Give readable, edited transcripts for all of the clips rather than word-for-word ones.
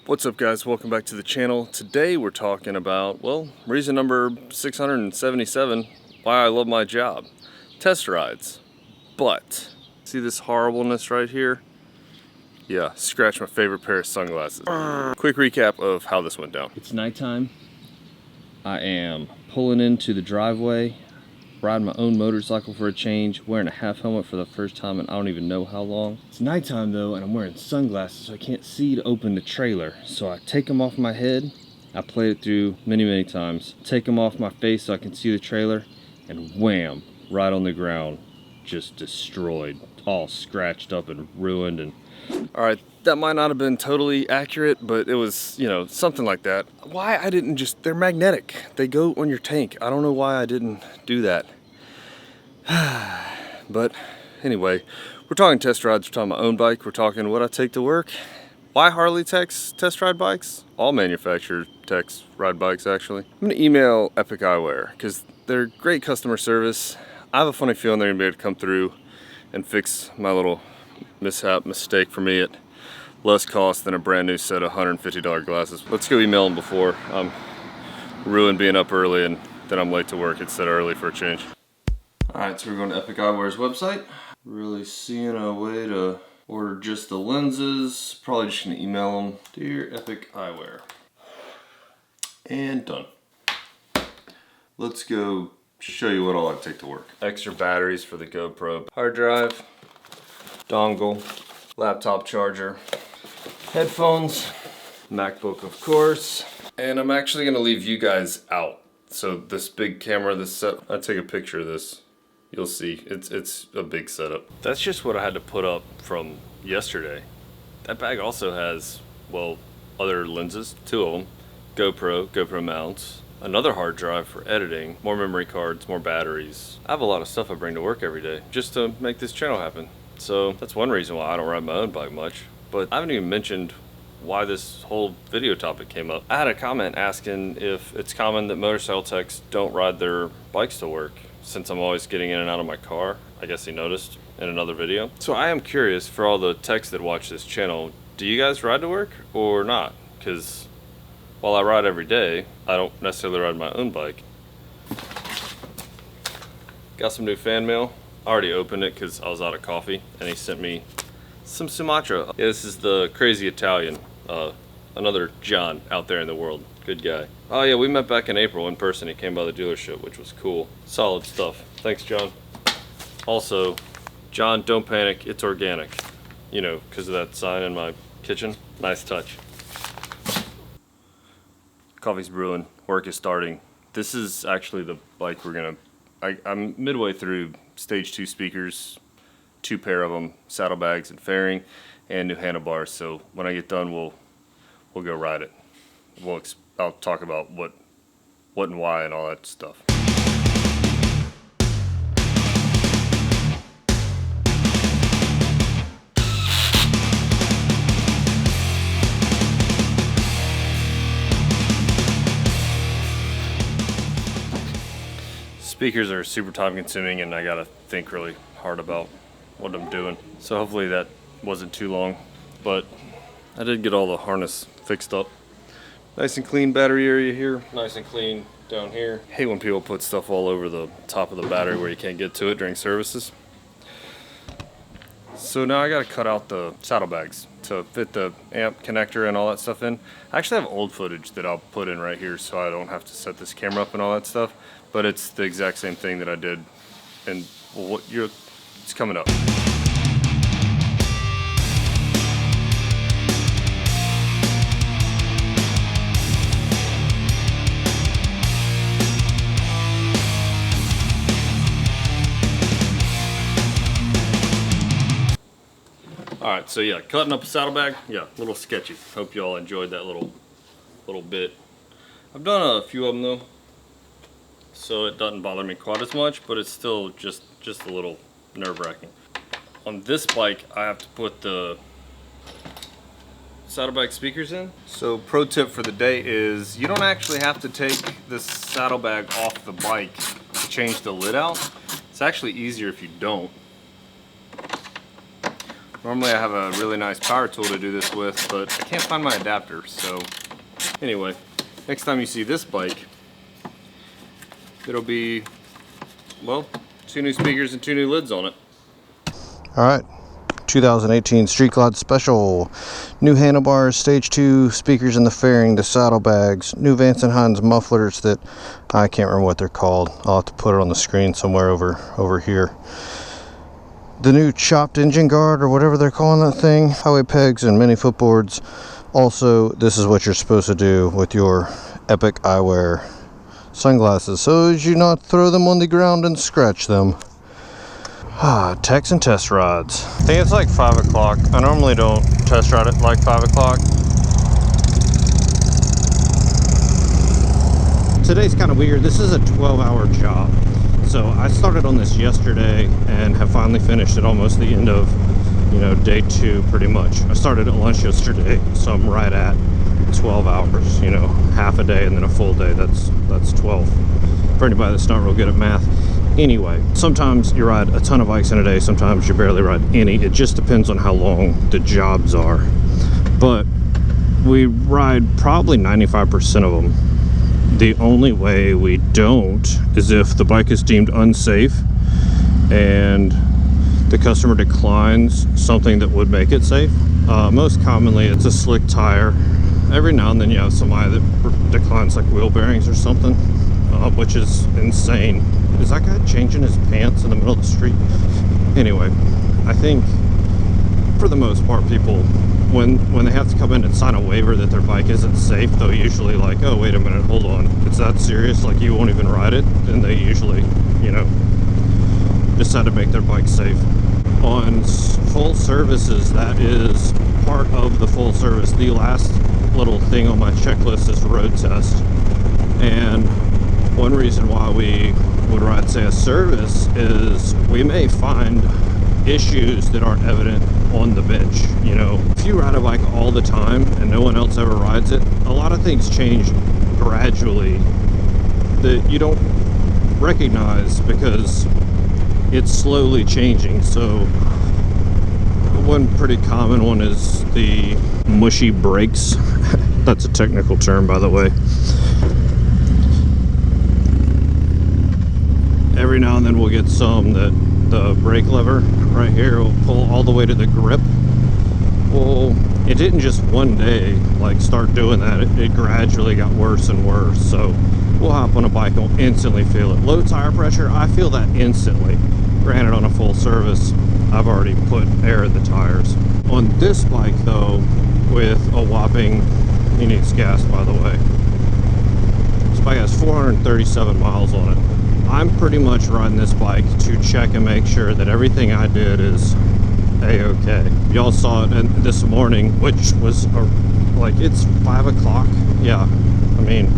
What's up guys, welcome back to the channel. Today we're talking about, well, reason number 677 why I love my job. Test rides. But, see this horribleness right here? Yeah, scratch my favorite pair of sunglasses. Quick recap of how this went down. It's nighttime. I am pulling into the driveway, riding my own motorcycle for a change, wearing a half helmet for the first time and I don't even know how long. It's nighttime though, and I'm wearing sunglasses so I can't see to open the trailer. So I take them off my head. I played it through many times. Take them off my face so I can see the trailer, and wham, right on the ground, just destroyed, all scratched up and ruined. And Alright, that might not have been totally accurate, but it was, you know, something like that. Why I didn't just, they're magnetic. They go on your tank. I don't know why I didn't do that. But anyway, we're talking test rides, we're talking my own bike, we're talking what I take to work. Why Harley Techs test ride bikes? All manufacturer Techs ride bikes actually. I'm gonna email Epic Eyewear because they're great customer service. I have a funny feeling they're gonna be able to come through and fix my little mistake for me at less cost than a brand new set of $150 glasses. Let's go email them before I'm ruined being up early and then I'm late to work instead of early for a change. Alright, so we're going to Epic Eyewear's website. Really seeing a way to order just the lenses. Probably just gonna email them. Dear Epic Eyewear. And done. Let's go show you what all I take to work. Extra batteries for the GoPro. Hard drive. Dongle, laptop charger, headphones, MacBook of course, and I'm actually gonna leave you guys out. So this big camera, this set, I take a picture of this. You'll see, it's a big setup. That's just what I had to put up from yesterday. That bag also has, well, other lenses, 2 of them, GoPro mounts, another hard drive for editing, more memory cards, more batteries. I have a lot of stuff I bring to work every day just to make this channel happen. So that's one reason why I don't ride my own bike much. But I haven't even mentioned why this whole video topic came up. I had a comment asking if it's common that motorcycle techs don't ride their bikes to work, since I'm always getting in and out of my car. I guess he noticed in another video. So I am curious, for all the techs that watch this channel, do you guys ride to work or not? Because while I ride every day, I don't necessarily ride my own bike. Got some new fan mail. I already opened it because I was out of coffee, and he sent me some Sumatra. Yeah, this is the Crazy Italian, another John out there in the world. Good guy. Oh yeah, we met back in April in person. He came by the dealership, which was cool. Solid stuff. Thanks, John. Also, John, don't panic, it's organic. You know, because of that sign in my kitchen. Nice touch. Coffee's brewing, work is starting. This is actually the bike we're gonna, I'm midway through stage 2 speakers, 2 pair of them, saddlebags and fairing, and new handlebars. So when I get done, we'll go ride it. I'll talk about what and why and all that stuff. Speakers are super time consuming and I gotta think really hard about what I'm doing. So hopefully that wasn't too long, but I did get all the harness fixed up. Nice and clean battery area here. Nice and clean down here. I hate when people put stuff all over the top of the battery where you can't get to it during services. So now I gotta cut out the saddlebags to fit the amp connector and all that stuff in. I actually have old footage that I'll put in right here so I don't have to set this camera up and all that stuff. But it's the exact same thing that I did, and it's coming up. Alright, so yeah, cutting up a saddlebag, yeah, a little sketchy. Hope you all enjoyed that little bit. I've done a few of them though, so it doesn't bother me quite as much, but it's still just a little nerve-wracking. On this bike, I have to put the saddlebag speakers in. So pro tip for the day is you don't actually have to take this saddlebag off the bike to change the lid out. It's actually easier if you don't. Normally I have a really nice power tool to do this with, but I can't find my adapter, so anyway, next time you see this bike, it'll be, well, 2 new speakers and 2 new lids on it. Alright, 2018 Street Glide Special. New handlebars, stage 2, speakers in the fairing, the saddlebags, new Vance & Hines mufflers that I can't remember what they're called. I'll have to put it on the screen somewhere over here. The new chopped engine guard, or whatever they're calling that thing, highway pegs and mini footboards. Also, this is what you're supposed to do with your Epic eyewear sunglasses, so as you not throw them on the ground and scratch them. Techs and test rods. I think it's like 5 o'clock. I normally don't test ride it like 5 o'clock. Today's kind of weird. This is a 12-hour job. So I started on this yesterday and have finally finished it almost the end of, day 2 pretty much. I started at lunch yesterday, so I'm right at 12 hours, half a day and then a full day. That's 12. For anybody that's not real good at math. Anyway, sometimes you ride a ton of bikes in a day, sometimes you barely ride any. It just depends on how long the jobs are. But we ride probably 95% of them. The only way we don't is if the bike is deemed unsafe and the customer declines something that would make it safe. Most commonly it's a slick tire. Every now and then you have somebody that declines like wheel bearings or something, which is insane. Is that guy changing his pants in the middle of the street? Anyway, I think for the most part people, when they have to come in and sign a waiver that their bike isn't safe, they'll usually like, oh wait a minute, hold on, it's that serious, like you won't even ride it? And they usually, decide to make their bike safe. On full services, that is part of the full service. The last little thing on my checklist is road test. And one reason why we would ride, say, a service is we may find issues that aren't evident on the bench. If you ride a bike all the time and no one else ever rides it, a lot of things change gradually that you don't recognize because it's slowly changing. So one pretty common one is the mushy brakes. That's a technical term, by the way. Every now and then we'll get some that the brake lever right here will pull all the way to the grip. Well, it didn't just one day start doing that. It gradually got worse and worse. So we'll hop on a bike and we'll instantly feel it. Low tire pressure, I feel that instantly. Granted, on a full service, I've already put air in the tires. On this bike though, with a whopping, he needs gas by the way. This bike has 437 miles on it. I'm pretty much riding this bike to check and make sure that everything I did is a-okay. Y'all saw it this morning, which was it's 5 o'clock. Yeah, I mean,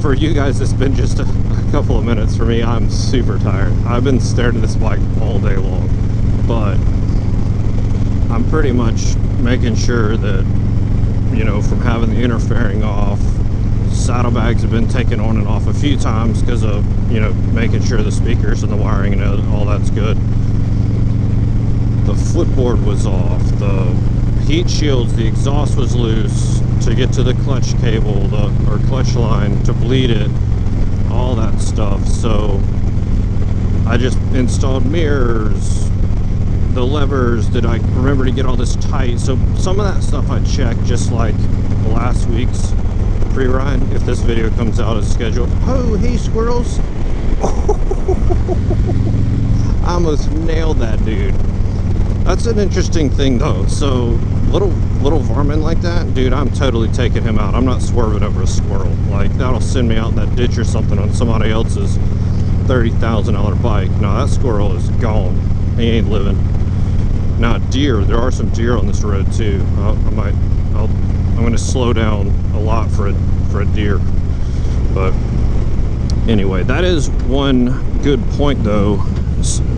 for you guys it's been just a couple of minutes. For me, I'm super tired. I've been staring at this bike all day long, but I'm pretty much making sure that, from having the inner fairing off, saddlebags have been taken on and off a few times because of, making sure the speakers and the wiring and all that's good. The footboard was off, the heat shields, the exhaust was loose to get to the clutch cable, or clutch line to bleed it, all that stuff. So I just installed mirrors, the levers. Did I remember to get all this tight? So some of that stuff I checked just like last week's pre-ride, if this video comes out as scheduled. Oh, hey squirrels. I almost nailed that dude. That's an interesting thing though. So little varmint like that, dude, I'm totally taking him out. I'm not swerving over a squirrel. That'll send me out in that ditch or something on somebody else's $30,000 bike. No, that squirrel is gone. He ain't living. Now deer, there are some deer on this road too. I'm going to slow down a lot for a deer. But anyway, that is one good point though.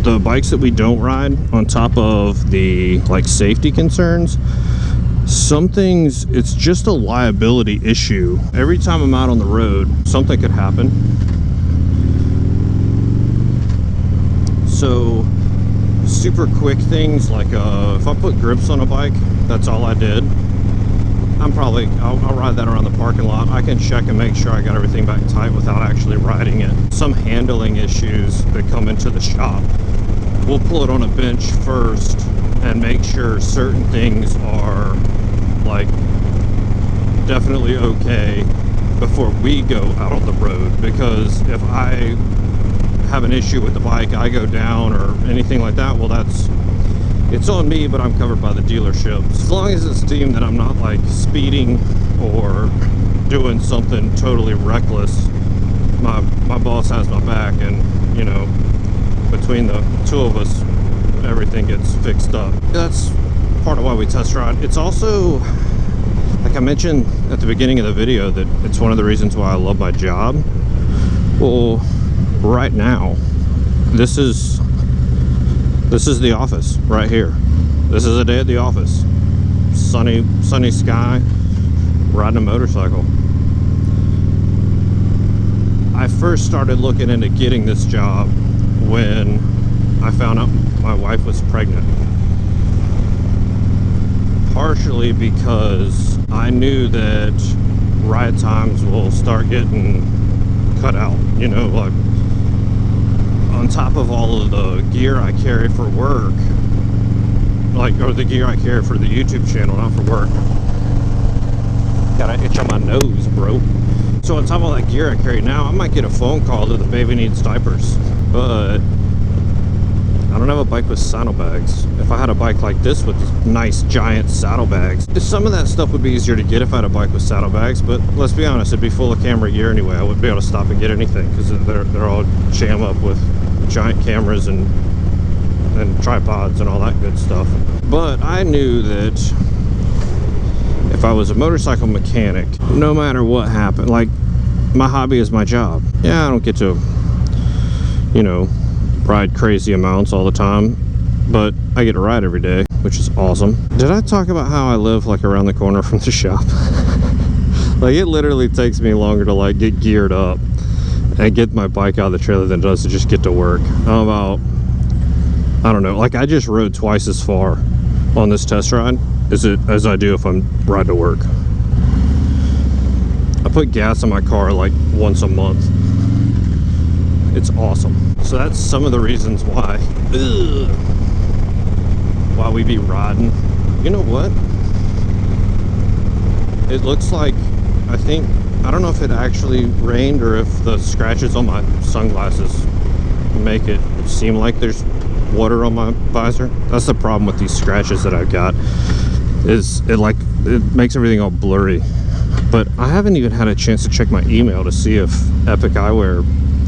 The bikes that we don't ride, on top of the safety concerns, some things, it's just a liability issue. Every time I'm out on the road, something could happen. So super quick things like if I put grips on a bike, that's all I did. I'll ride that around the parking lot. I can check and make sure I got everything back tight without actually riding it. Some handling issues that come into the shop, we'll pull it on a bench first and make sure certain things are like definitely okay before we go out on the road. Because if I have an issue with the bike, I go down or anything like that, well, it's on me, but I'm covered by the dealership. As long as it's deemed that I'm not like speeding or doing something totally reckless, my boss has my back, and you know, between the two of us, everything gets fixed up. That's part of why we test ride. It's also, like I mentioned at the beginning of the video, that it's one of the reasons why I love my job. Well, right now, this is the office right here. This is a day at the office. Sunny sky, riding a motorcycle. I first started looking into getting this job when I found out my wife was pregnant. Partially because I knew that ride times will start getting cut out, you know, like on top of all of the gear I carry for work, or the gear I carry for the YouTube channel, not for work. Got an itch on my nose, bro. So on top of all that gear I carry now, I might get a phone call that the baby needs diapers, but I don't have a bike with saddlebags. If I had a bike like this with these nice giant saddlebags, some of that stuff would be easier to get if I had a bike with saddlebags, but let's be honest, it'd be full of camera gear anyway. I wouldn't be able to stop and get anything because they're all jam up with giant cameras and tripods and all that good stuff. But I knew that if I was a motorcycle mechanic, no matter what happened, like, my hobby is my job. Yeah, I don't get to, you know, ride crazy amounts all the time, but I get to ride every day, which is awesome. Did I talk about how I live like around the corner from the shop? Like, it literally takes me longer to like get geared up and get my bike out of the trailer than it does to just get to work. I don't know, like I just rode twice as far on this test ride as I do if I'm riding to work. I put gas in my car like once a month. It's awesome. So that's some of the reasons why we be riding. You know what? It looks like, I don't know if it actually rained or if the scratches on my sunglasses make it seem like there's water on my visor. That's the problem with these scratches that I've got, is it makes everything all blurry. But I haven't even had a chance to check my email to see if Epic Eyewear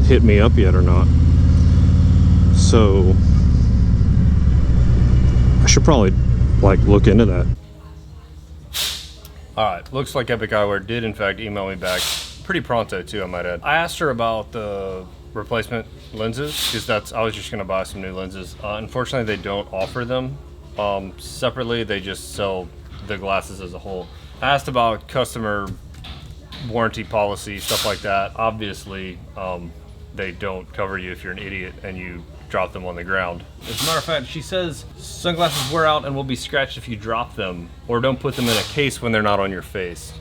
hit me up yet or not. So I should probably like look into that. Alright, looks like Epic Eyewear did in fact email me back pretty pronto too, I might add. I asked her about the replacement lenses because I was just gonna buy some new lenses. Unfortunately, they don't offer them separately. They just sell the glasses as a whole. I asked about customer warranty policy, stuff like that. Obviously, they don't cover you if you're an idiot and you drop them on the ground. As a matter of fact, she says sunglasses wear out and will be scratched if you drop them, or don't put them in a case when they're not on your face,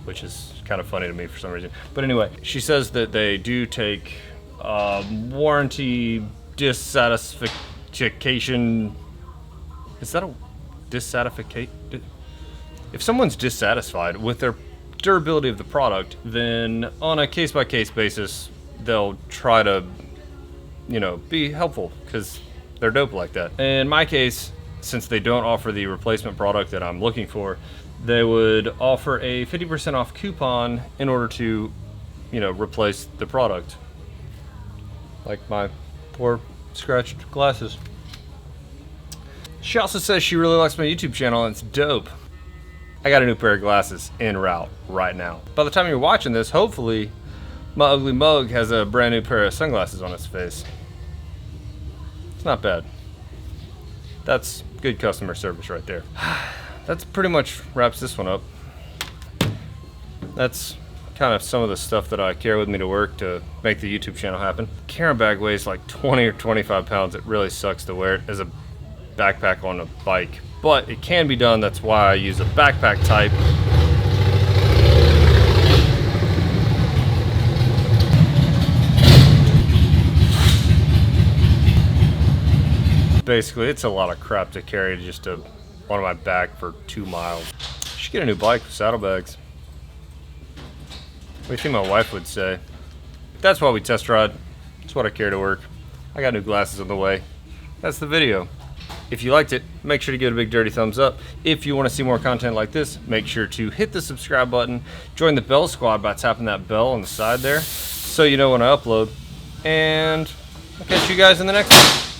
which is kind of funny to me for some reason. But anyway, she says that they do take warranty dissatisfaction. Is that a dissatisfaction? If someone's dissatisfied with their durability of the product, then on a case-by-case basis, they'll try to, you know, be helpful because they're dope like that. In my case, since they don't offer the replacement product that I'm looking for, they would offer a 50% off coupon in order to, you know, replace the product. Like my poor scratched glasses. She also says she really likes my YouTube channel and it's dope. I got a new pair of glasses en route right now. By the time you're watching this, hopefully my ugly mug has a brand new pair of sunglasses on its face. It's not bad. That's good customer service right there. That's pretty much wraps this one up. That's kind of some of the stuff that I carry with me to work to make the YouTube channel happen. Carry bag weighs like 20 or 25 pounds. It really sucks to wear it as a backpack on a bike, but it can be done. That's why I use a backpack type. Basically, it's a lot of crap to carry just on my back for 2 miles. I should get a new bike with saddlebags. What do you think my wife would say? That's why we test ride. That's what I carry to work. I got new glasses on the way. That's the video. If you liked it, make sure to give it a big dirty thumbs up. If you want to see more content like this, make sure to hit the subscribe button. Join the bell squad by tapping that bell on the side there so you know when I upload. And I'll catch you guys in the next one.